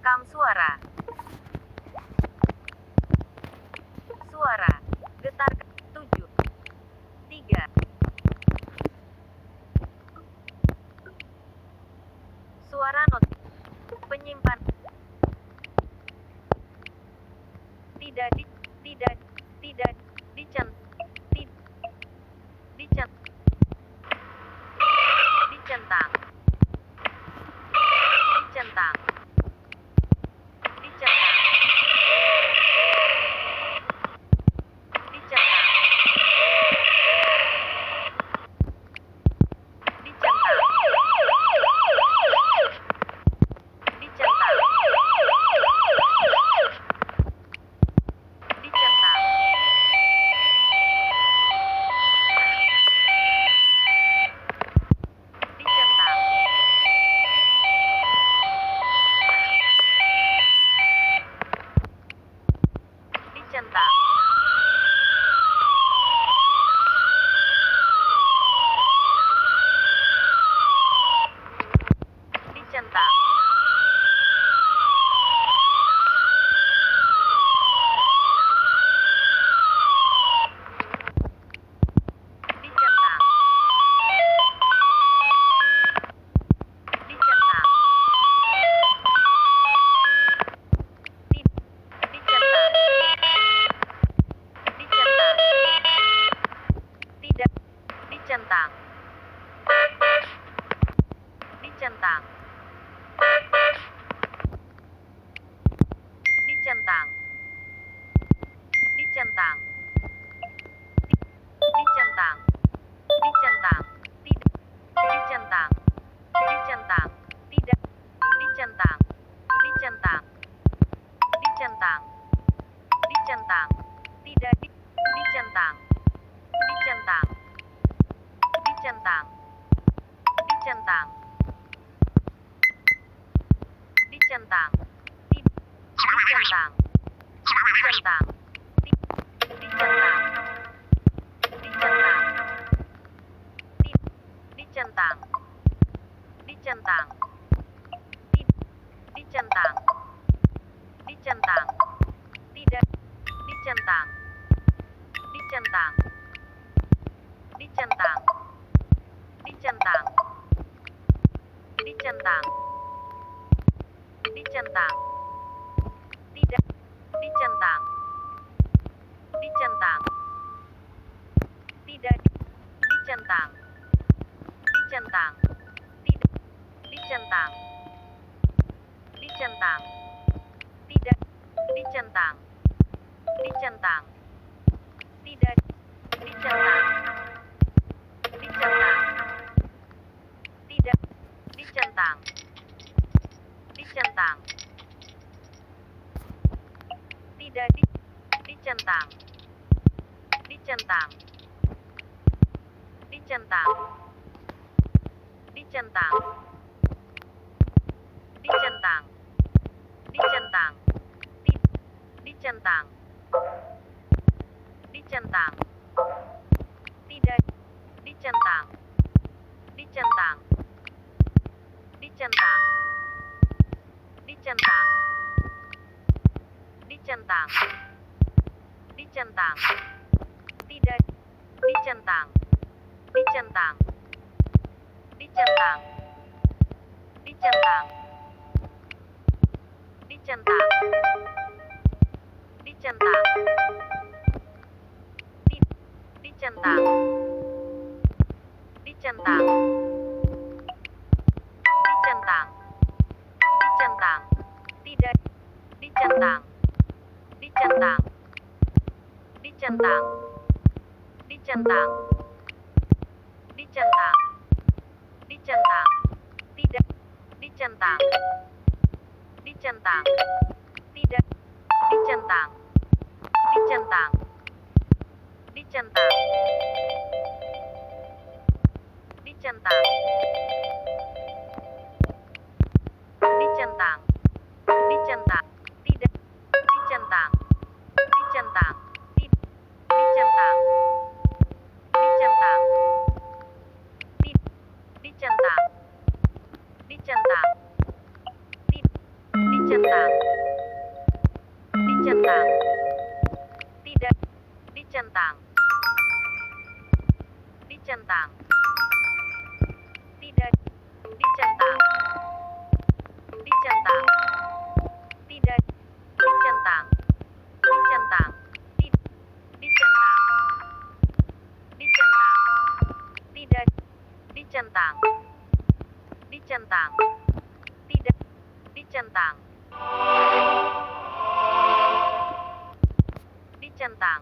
Rekam suara. Suara. Getar 7. 3. Suara not. Penyimpan. Tidak dicent. Dicentang. Dicentang. Dicentang. Dicentang. Dicentang. Dicentang. Dicentang. Dicentang. Dicentang. Tidak. Dicentang. Dicentang. Tidak. Dicentang. Dicentang. Dicentang. Dicentang. Tidak. Dicentang. Dicentang. Dicentang. Dicentang. Dicentang. Dicentang. Dicentang. Dicentang. Dicentang. Dicentang. Dicentang. Dicentang. Dicentang. Tidak. Dicentang. Dicentang. Dicentang. Dicentang. Dicentang. Dicentang. Tidak. Dicentang. Dicentang. Tidak. Dicentang. Dicentang. Tidak. Dicentang. Dicentang. Tidak. Dicentang. Dicentang. Tidak. Dicentang. Dicentang. Tidak. Dicentang. Dicentang. Tidak. Dicentang. Dicentang. Dicentang. Dicentang. Dicentang. Dicentang. Dicentang. Dicentang. Tidak. Dicentang. Dicentang. Dicentang. Dicentang. Dicentang. Dicentang. Tidak. Dicentang. Dicentang. Dicentang. Dicentang. Dicentang. Dicentang. Dicentang. Dicentang. Dicentang. Dicentang. Tidak. Dicentang. Dicentang. Dicentang. Dicentang. Dicentang. Dicentang. Tidak. Dicentang. Dicentang. Tidak. Dicentang. Dicentang. Dicentang. Dicentang. Dicentang. Dicentang. Tidak. Dicentang. Dicentang. Tidak. Dicentang. Dicentang. Dicentang. Dicentang. Dicentang. dicentang, dicentang, tidak, dicentang, dicentang, tidak, dicentang, dicentang, tidak, dicentang, dicentang, dicentang, dicentang, tidak, dicentang, dicentang, tidak, dicentang, dicentang,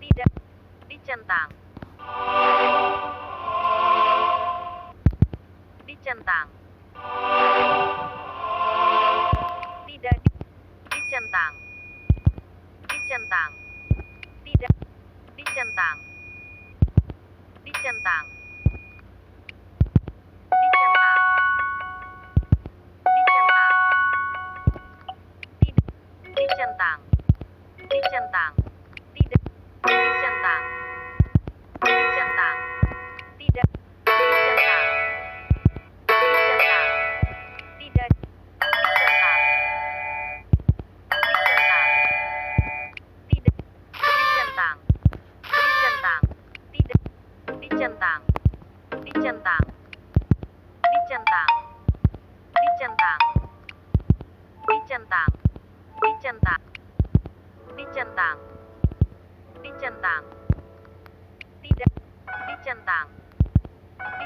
tidak, dicentang, dicentang, tidak, dicentang, dicentang, tidak, dicentang, dicentang, dicentang, dicentang, tidak, dicentang, dicentang, tidak, dicentang, dicentang, tidak, dicentang, dicentang, tidak, dicentang, dicentang, tidak, dicentang, dicentang, tidak, dicentang, dicentang, dicentang, dicentang, dicentang, dicentang, dicentang, dicentang, tidak, dicentang,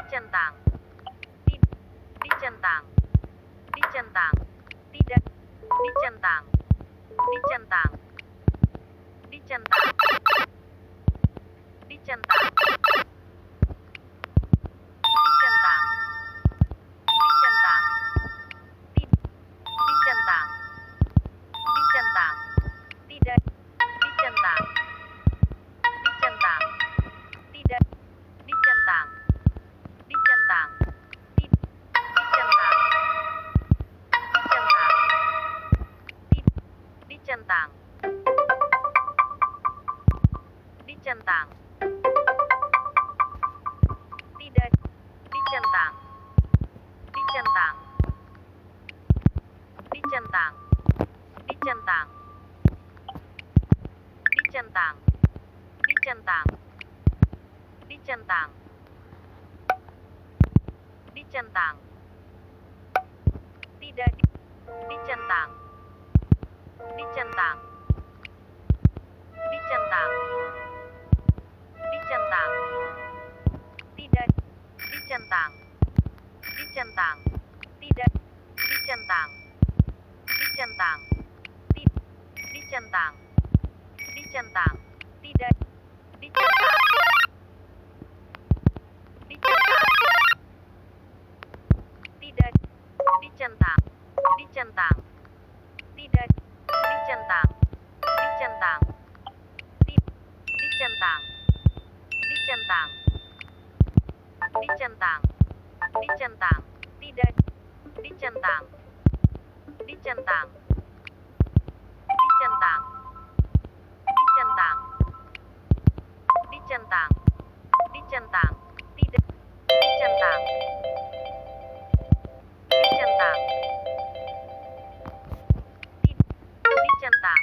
dicentang, dicentang, dicentang, tidak, dicentang, dicentang, dicentang, dicentang, dicentang, dicentang, dicentang, dicentang, tidak, dicentang, dicentang, tidak, dicentang, dicentang, dicentang, dicentang, dicentang, tidak, dicentang, dicentang, dicentang, dicentang, dicentang, dicentang, dicentang, dicentang, tidak, dicentang, dicentang, dicentang, dicentang, tidak, dicentang, dicentang, tidak, dicentang, dicentang, dicentang, dicentang, tidak, dicentang, dicentang, tidak, dicentang, dicentang, tidak, dicentang, dicentang, dicentang, dicentang, dicentang, dicentang, tidak, dicentang, dicentang, dicentang, dicentang, dicentang, dicentang, tidak, dicentang, dicentang, dicentang, dicentang,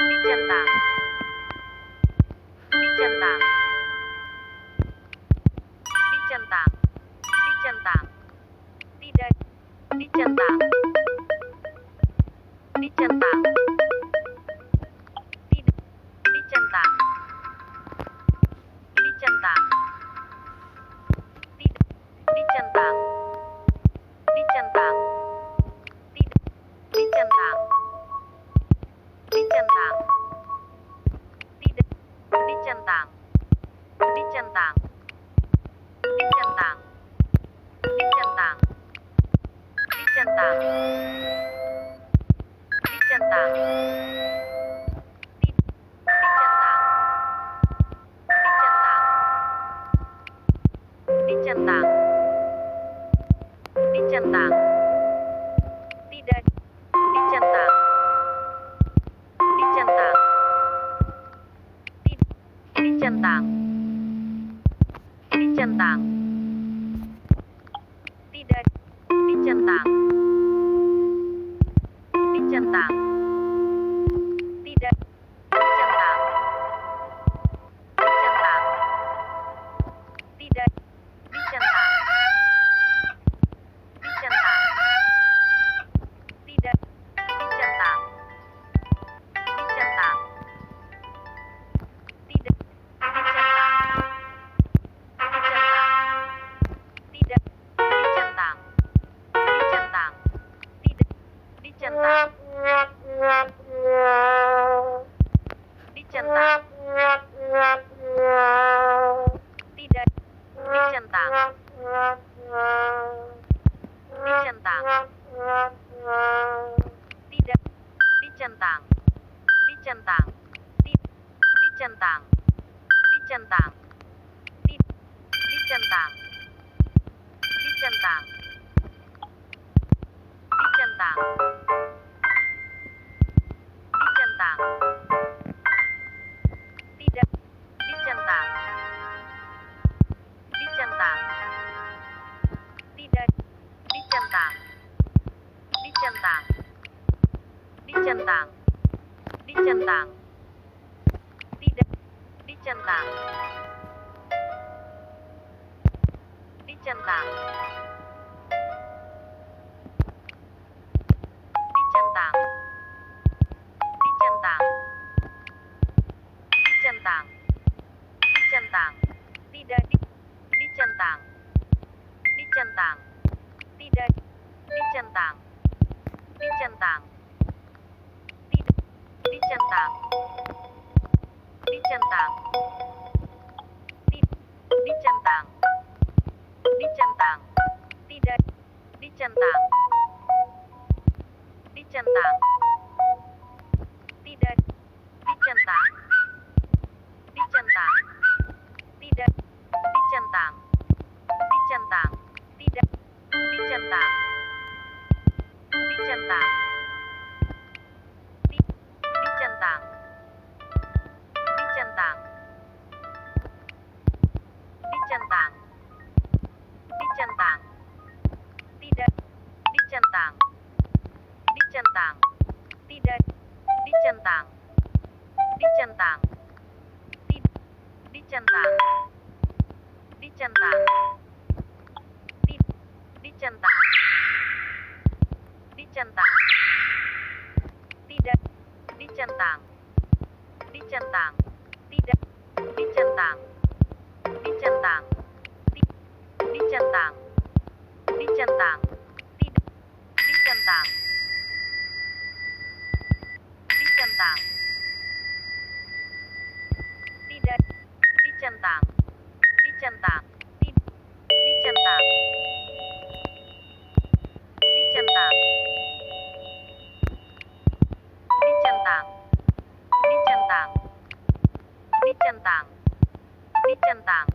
dicentang, dicentang, dicentang, dicentang, tidak, dicentang, dicentang, tidak, dicentang, dicentang, tidak, dicentang, dicentang, tidak, dicentang, dicentang, tidak, dicentang, dicentang, dicentang, dicentang, dicentang, dicentang, dicentang, dicentang, tidak, dicentang, dicentang, dicentang, dicentang, Dicentang. Tidak. Dicentang. Dicentang. Dicentang. Dicentang. Dicentang. Dicentang. Dicentang. Dicentang. Tidak. Dicentang. Dicentang. Tidak. Dicentang. Dicentang. Dicentang. Dicentang. Tidak. Dicentang. Dicentang. Dicentang. Dicentang. Dicentang. Dicentang. Tidak. Dicentang. Dicentang. Tidak. Dicentang. Dicentang. Tidak. Dicentang. Dicentang. Dicentang. Dicentang. Tidak. Dicentang. Dicentang. Tidak. Dicentang. Dicentang. Tidak. Dicentang. Dicentang. Tidak. Dicentang. Dicentang. Dicentang. Dicentang. Dicentang. Dicentang. Tidak. Dicentang. Dicentang. Tidak. Dicentang. Dicentang. Tidak. Dicentang. Dicentang. Tidak. Dicentang. Dicentang. Tidak. Dicentang. Dicentang. Tidak. Dicentang. Dicentang. Dicentang. Dicentang. Tidak. Dicentang. Dicentang. Tidak. Dicentang. Dicentang. Dicentang. Dicentang. Dicentang. Dicentang. Dicentang. Dicentang. Dicentang. Dicentang.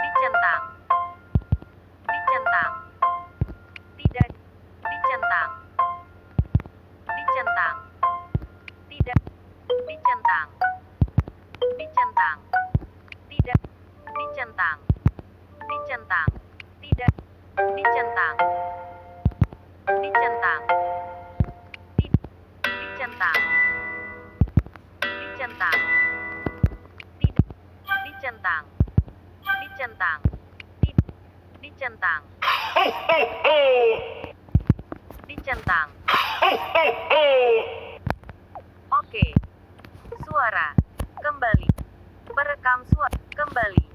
Dicentang. Dicentang. Tidak. Dicentang. Dicentang. Tidak. Dicentang. Dicentang. Tidak. Dicentang. Dicentang. Tidak. Dicentang. Dicentang. Dicentang. Dicentang. Tidak. Dicentang. Dicentang. Dicentang. Dicentang. Oke. Suara. Kembali. Perekam suara. Kembali.